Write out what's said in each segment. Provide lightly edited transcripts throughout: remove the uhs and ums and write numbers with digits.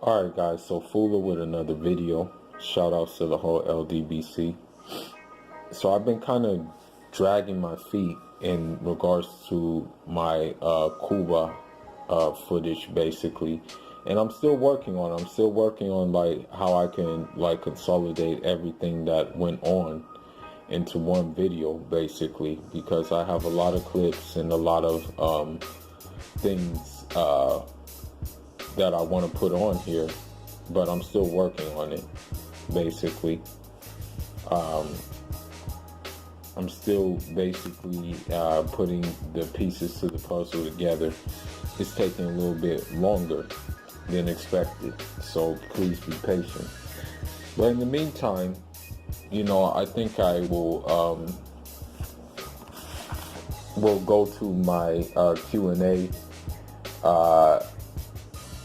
Alright guys, so Fula with another video. Shout outs to the whole LDBC. So I've been kind of dragging my feet in regards to my Cuba footage basically. And I'm still working on it. I'm still working on like how I can like consolidate everything that went on into one video basically, because I have a lot of clips and a lot of things that I want to put on here, but I'm still working on it basically. I'm still basically putting the pieces to the puzzle together. It's taking a little bit longer than expected, so please be patient. But in the meantime, I think I will go to my Q&A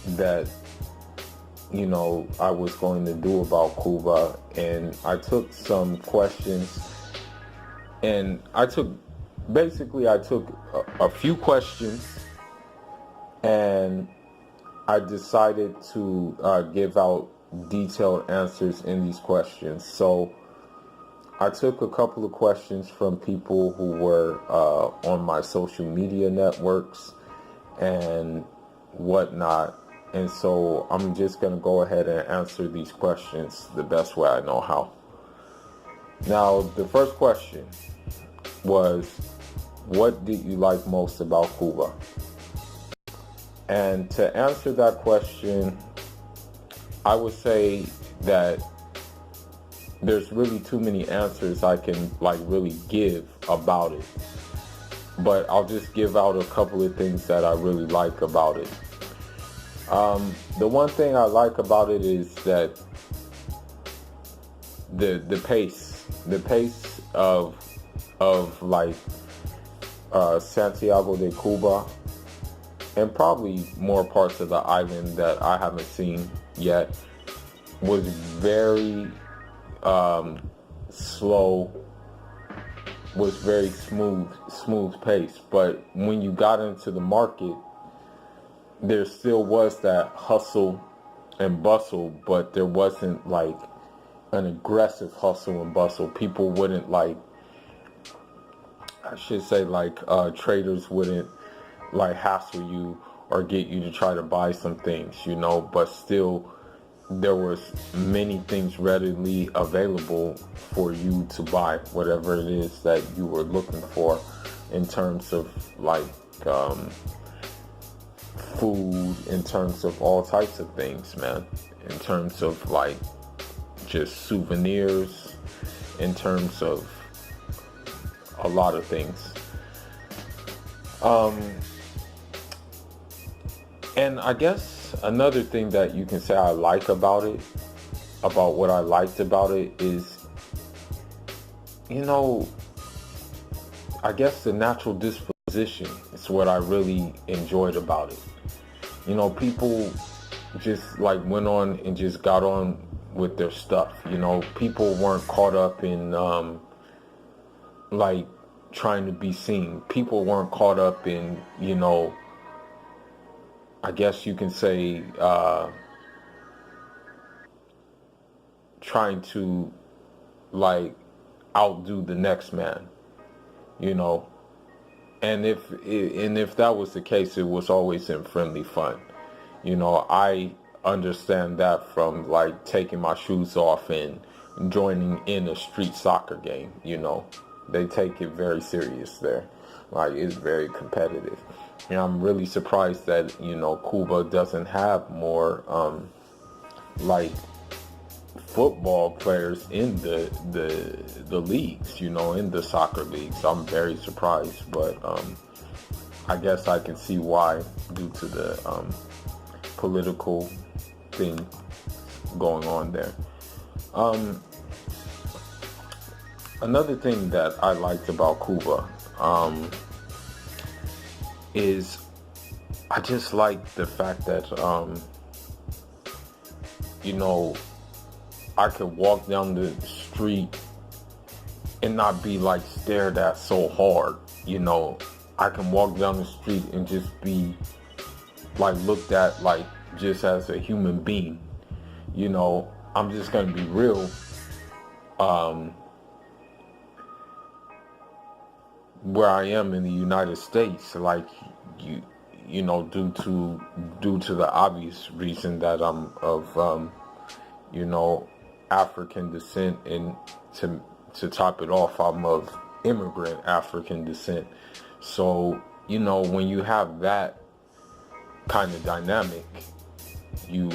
that I was going to do about Cuba, and I took some questions, and I took a few questions, and I decided to give out detailed answers in these questions. So I took a couple of questions from people who were on my social media networks and whatnot. And so I'm just going to go ahead and answer these questions the best way I know how. Now, the first question was, what did you like most about Cuba? And to answer that question, I would say that there's really too many answers I can really give about it. But I'll just give out a couple of things that I really like about it. The one thing I like about it is that the pace of Santiago de Cuba, and probably more parts of the island that I haven't seen yet, was very slow, was very smooth pace. But when you got into the market, there still was that hustle and bustle, but there wasn't like an aggressive hustle and bustle. People wouldn't traders wouldn't hassle you or get you to try to buy some things, but still there was many things readily available for you to buy whatever it is that you were looking for, in terms of food, in terms of all types of things, man, in terms of just souvenirs, in terms of a lot of things. And I guess another thing that you can say I like about what I liked about it is, I guess the natural disposition is what I really enjoyed about it. People just went on and just got on with their stuff. People weren't caught up in trying to be seen. People weren't caught up in, I guess you can say, trying to outdo the next man, and if that was the case, it was always in friendly fun. I understand that from taking my shoes off and joining in a street soccer game. They take it very serious there. It's very competitive. And I'm really surprised that, Cuba doesn't have more, football players in the leagues, in the soccer leagues. I'm very surprised, but, I guess I can see why, due to the, political thing going on there. Another thing that I liked about Cuba, is I just like the fact that I could walk down the street and not be stared at so hard. I can walk down the street and just be looked at just as a human being. You know, I'm just gonna be real. Where I am in the United States, like you know, due to the obvious reason that I'm of you know, African descent, and to top it off, I'm of immigrant African descent. So, you know, when you have that kind of dynamic, you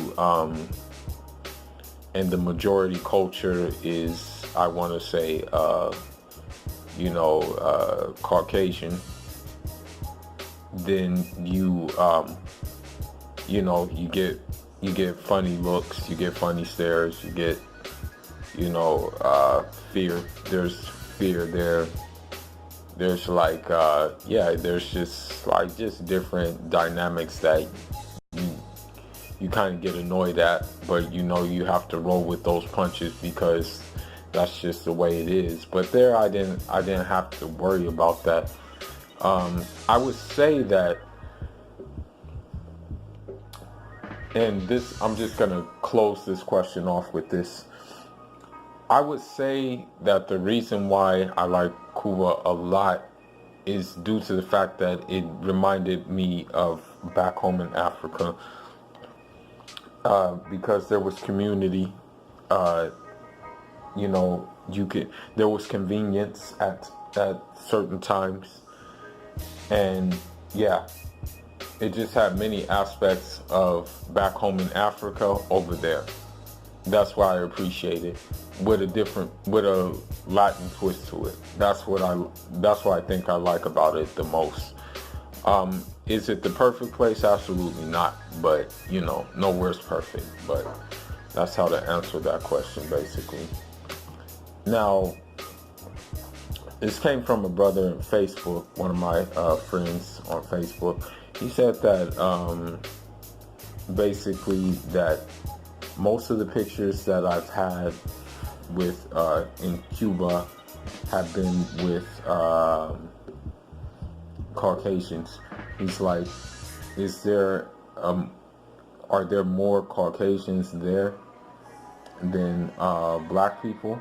and the majority culture is, I want to say, you know, Caucasian, then you know, you get funny looks, you get funny stares, you get, you know, fear. There's fear there. There's like, yeah, there's just like just different dynamics that you kind of get annoyed at, but you know you have to roll with those punches because that's just the way it is. But there, I didn't have to worry about that. I would say that, and this, I'm just gonna close this question off with this. I would say that the reason why I like Cuba a lot is due to the fact that it reminded me of back home in Africa, because there was community. You know, there was convenience at certain times, and yeah, it just had many aspects of back home in Africa over there. That's why I appreciate it, with a Latin twist to it. That's what I think I like about it the most. Is it the perfect place? Absolutely not. But you know, nowhere's perfect. But that's how to answer that question, basically. Now, this came from a brother on Facebook, one of my friends on Facebook. He said that basically that most of the pictures that I've had with in Cuba have been with Caucasians. He's like, are there more Caucasians there than black people?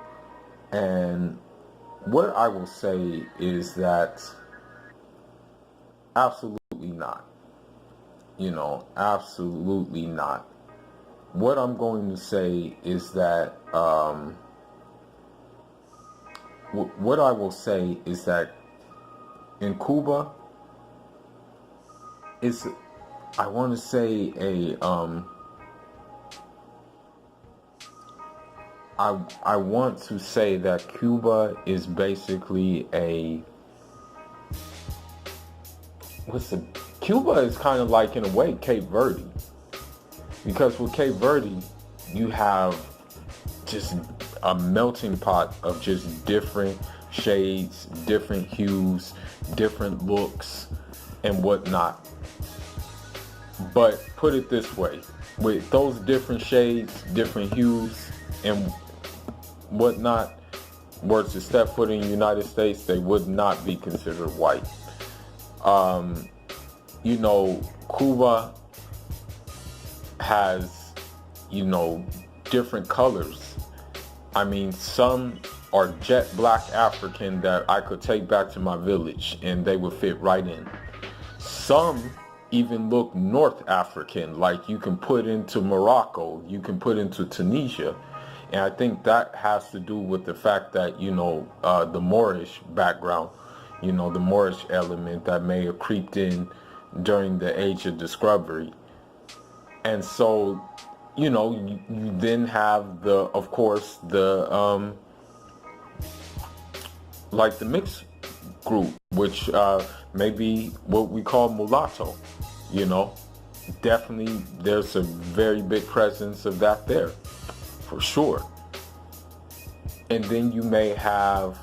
And what I will say is that absolutely not. You know, absolutely not. What I'm going to say is that what I will say is that in Cuba, it's, I want to say I want to say that Cuba is basically Cuba is kind of like, in a way, Cape Verde. Because with Cape Verde, you have just a melting pot of just different shades, different hues, different looks, and whatnot. But put it this way, with those different shades, different hues, and whatnot, were to step foot in the United States, they would not be considered white. You know, Cuba has, you know, different colors. I mean, some are jet black African that I could take back to my village and they would fit right in. Some even look North African, like you can put into Morocco, you can put into Tunisia. And I think that has to do with the fact that, you know, the Moorish background, you know, the Moorish element that may have creeped in during the age of discovery. And so, you know, you then have of course, like the mixed group, which may be what we call mulatto, you know. Definitely there's a very big presence of that there, for sure. And then you may have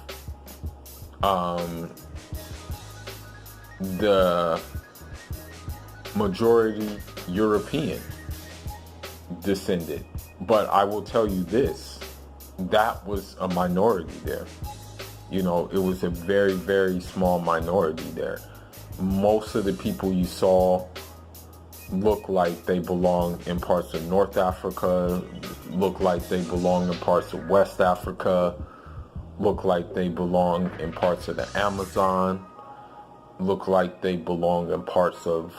the majority European descended. But I will tell you this, that was a minority there. You know, it was a very, very small minority there. Most of the people you saw look like they belong in parts of North Africa, look like they belong in parts of West Africa, look like they belong in parts of the Amazon, look like they belong in parts of,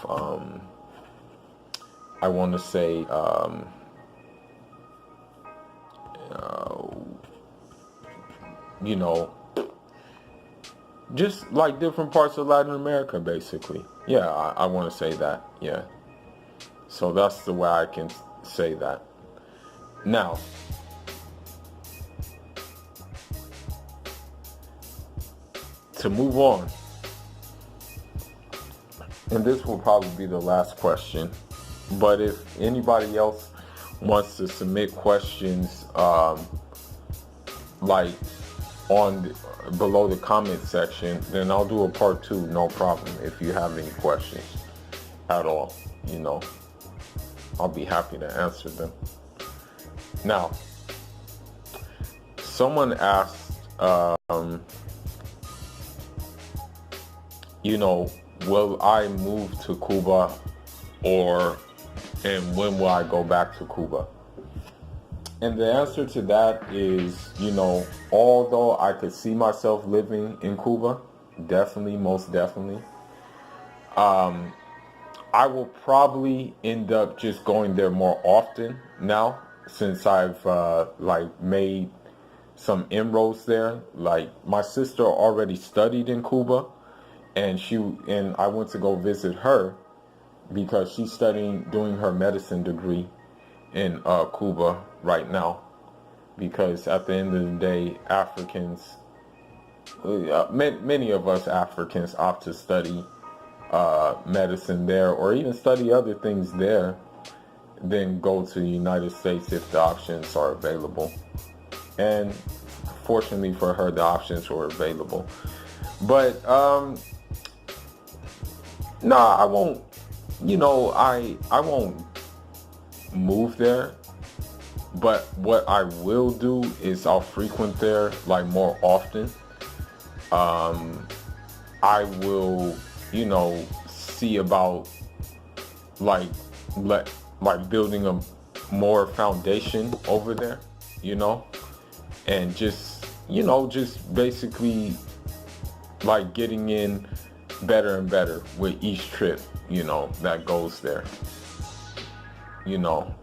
I want to say, you know, just like different parts of Latin America, basically. Yeah, I want to say that. Yeah. So that's the way I can say that. Now, to move on, and this will probably be the last question, but if anybody else wants to submit questions, like on below the comment section, then I'll do a part 2, no problem. If you have any questions at all, you know, I'll be happy to answer them. Now, someone asked, you know, will I move to Cuba, and when will I go back to Cuba? And the answer to that is, you know, although I could see myself living in Cuba, definitely, most definitely, I will probably end up just going there more often now, since I've like made some inroads there. Like, my sister already studied in Cuba, and I went to go visit her because she's doing her medicine degree in Cuba right now, because at the end of the day, Africans, many of us Africans opt to study medicine there, or even study other things there, than go to the United States if the options are available. And fortunately for her, the options were available. But I won't, you know, I won't move there. But what I will do is I'll frequent there like more often. I will, you know, see about like building a more foundation over there, you know, and just, you know, just basically like getting in better and better with each trip, you know, that goes there. You know,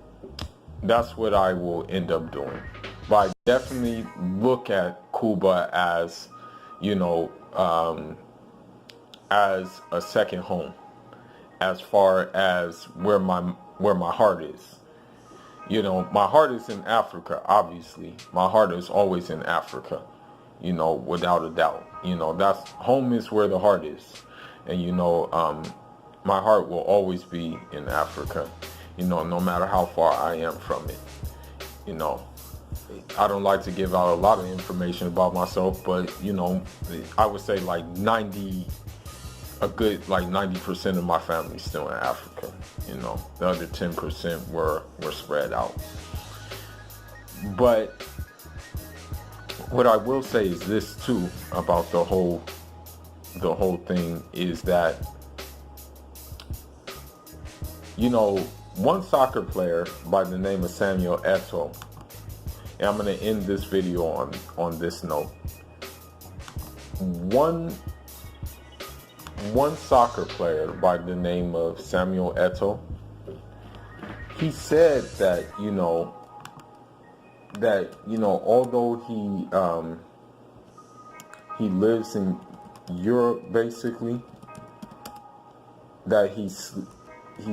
that's what I will end up doing. But I definitely look at Cuba as, you know, as a second home, as far as where my heart is. You know, my heart is in Africa, obviously. My heart is always in Africa, you know, without a doubt. You know, that's home is where the heart is. And, you know, my heart will always be in Africa, you know, no matter how far I am from it. You know, I don't like to give out a lot of information about myself, but, you know, I would say like 90% of my family is still in Africa. You know, the other 10% were spread out. But what I will say is this too about the whole thing is that, you know, one soccer player by the name of Samuel Eto'o, and I'm going to end this video on this note. One soccer player by the name of Samuel Eto'o, he said that, you know, although he lives in Europe, basically, that he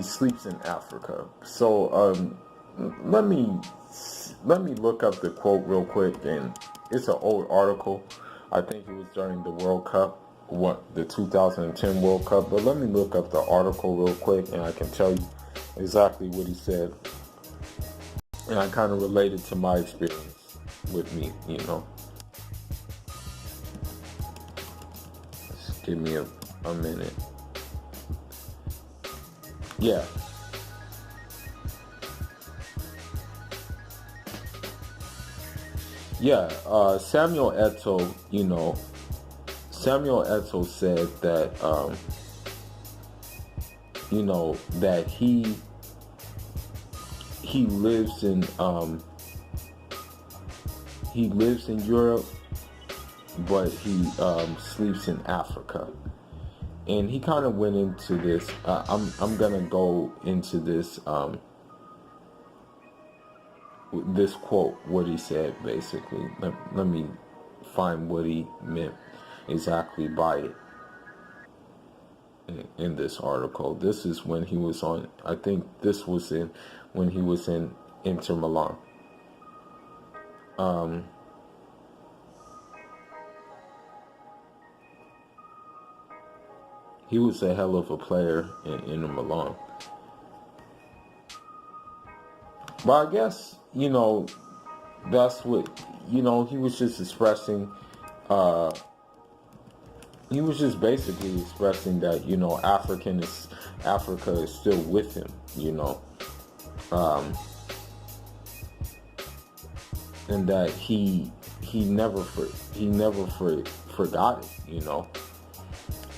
sleeps in Africa. So let me look up the quote real quick, and it's an old article. I think it was during the World Cup, the 2010 World Cup. But let me look up the article real quick, and I can tell you exactly what he said. And I kind of related to my experience with me, you know. Just give me a minute. Yeah. Samuel Eto'o, you know, Samuel Eto'o said that that he lives in Europe, but he sleeps in Africa. And he kind of went into this. I'm gonna go into this this quote, what he said basically. Let me find what he meant exactly by it in this article. This is when he was on. I think this was when he was in Inter Milan. He was a hell of a player in Inter Milan. But I guess, that's what, he was just expressing, he was just basically expressing that, Africa is still with him, and that he never forgot it,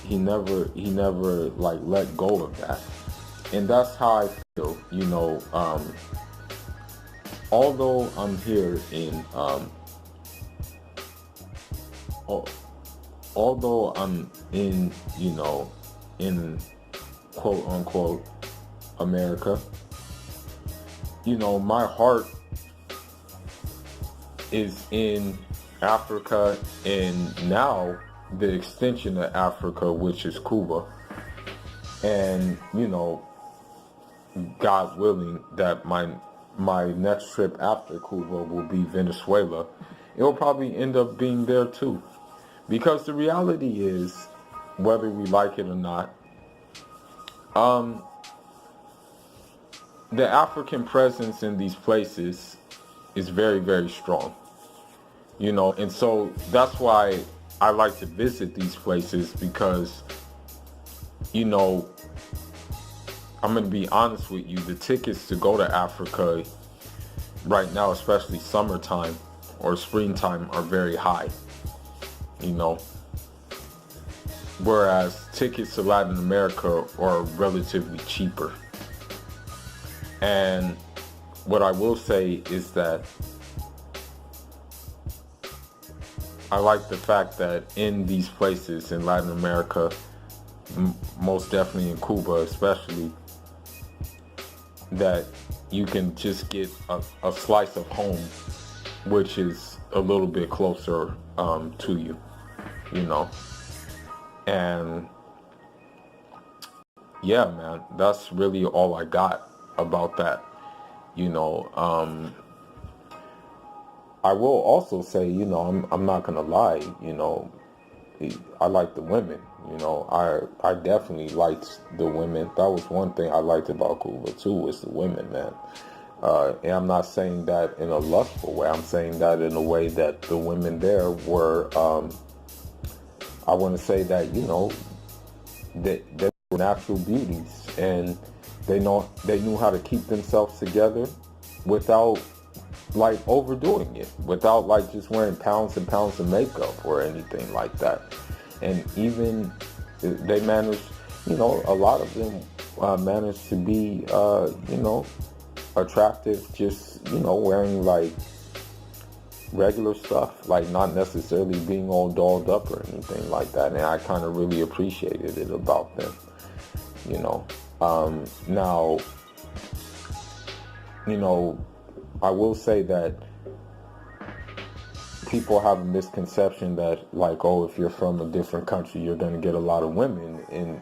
He never like let go of that. And that's how I feel, although I'm here in, although I'm in, in quote unquote America, my heart is in Africa, and now the extension of Africa, which is Cuba. And, God willing, that my next trip after Cuba will be Venezuela. It'll probably end up being there too. Because the reality is, whether we like it or not, the African presence in these places is very, very strong. And so that's why I like to visit these places, because, I'm going to be honest with you, the tickets to go to Africa right now, especially summertime or springtime, are very high, whereas tickets to Latin America are relatively cheaper. And what I will say is that I like the fact that in these places in Latin America, most definitely in Cuba especially, that you can just get a slice of home, which is a little bit closer to you, And yeah, man, that's really all I got about that. I will also say, I'm not gonna lie, I like the women, I definitely liked the women. That was one thing I liked about Cuba too, was the women, man. And I'm not saying that in a lustful way. I'm saying that in a way that the women there were, I want to say that, they were natural beauties, and they knew how to keep themselves together without like overdoing it, without like just wearing pounds and pounds of makeup or anything like that. And even they managed, a lot of them managed to be, attractive, just, wearing like regular stuff, like not necessarily being all dolled up or anything like that. And I kind of really appreciated it about them, now, I will say that people have a misconception that, like, oh, if you're from a different country, you're going to get a lot of women. And,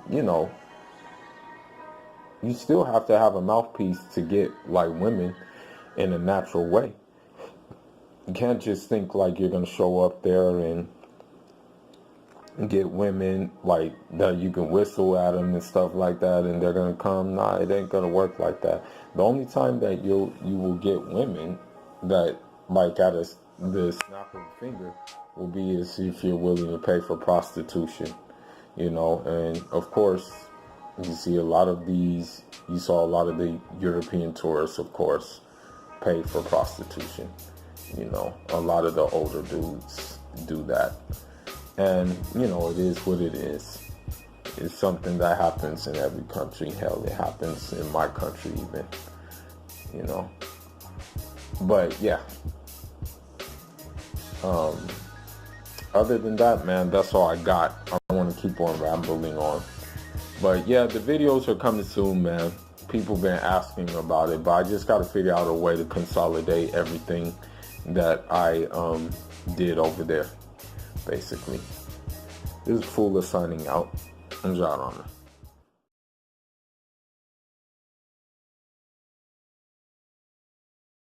you still have to have a mouthpiece to get, like, women in a natural way. You can't just think, like, you're going to show up there and get women, like, that you can whistle at them and stuff like that, and they're going to come. Nah, it ain't going to work like that. The only time that you will get women that, like, at the snap of a finger will be as if you're willing to pay for prostitution, and of course you saw a lot of the European tourists, of course, pay for prostitution. A lot of the older dudes do that, and it is what it is. It's something that happens in every country. Hell, it happens in my country even, you know. But yeah. Other than that, man, that's all I got. I don't want to keep on rambling on. But yeah, the videos are coming soon, man. People been asking about it, but I just got to figure out a way to consolidate everything that I did over there, basically. This is Fuller signing out. I'm John Honor.